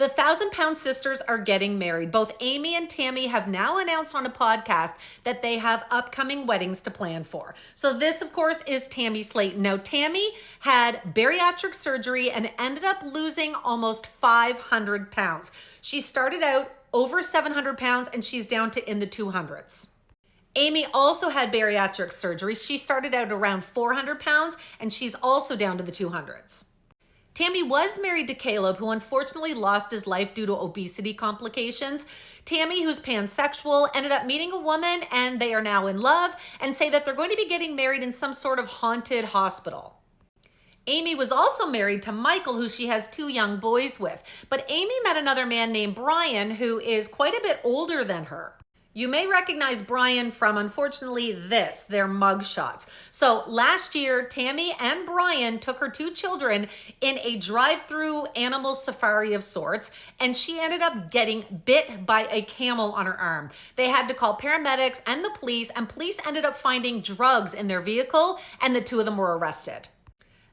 The 1,000 Pound Sisters are getting married. Both Amy and Tammy have now announced on a podcast that they have upcoming weddings to plan for. So this, of course, is Tammy Slaton. Now, Tammy had bariatric surgery and ended up losing almost 500 pounds. She started out over 700 pounds and she's down to in the 200s. Amy also had bariatric surgery. She started out around 400 pounds and she's also down to the 200s. Tammy was married to Caleb, who unfortunately lost his life due to obesity complications. Tammy, who's pansexual, ended up meeting a woman and they are now in love and say that they're going to be getting married in some sort of haunted hospital. Amy was also married to Michael, who she has 2 young boys with. But Amy met another man named Brian, who is quite a bit older than her. You may recognize Brian from, unfortunately, their mug shots. So last year, Tammy and Brian took her 2 children in a drive-through animal safari of sorts, and she ended up getting bit by a camel on her arm. They had to call paramedics and the police, and police ended up finding drugs in their vehicle, and the 2 of them were arrested.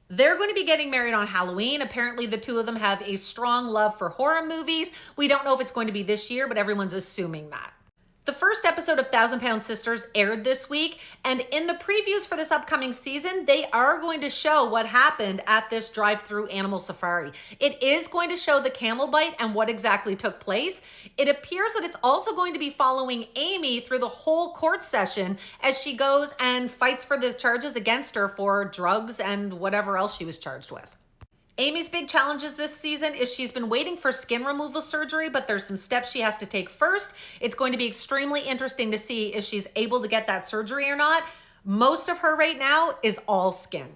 They're going to be getting married on Halloween. Apparently, the 2 of them have a strong love for horror movies. We don't know if it's going to be this year, but everyone's assuming that. The first episode of 1,000 Pound Sisters aired this week, and in the previews for this upcoming season, they are going to show what happened at this drive-through animal safari. It is going to show the camel bite and what exactly took place. It appears that it's also going to be following Amy through the whole court session as she goes and fights for the charges against her for drugs and whatever else she was charged with. Amy's big challenges this season is she's been waiting for skin removal surgery, but there's some steps she has to take first. It's going to be extremely interesting to see if she's able to get that surgery or not. Most of her right now is all skin.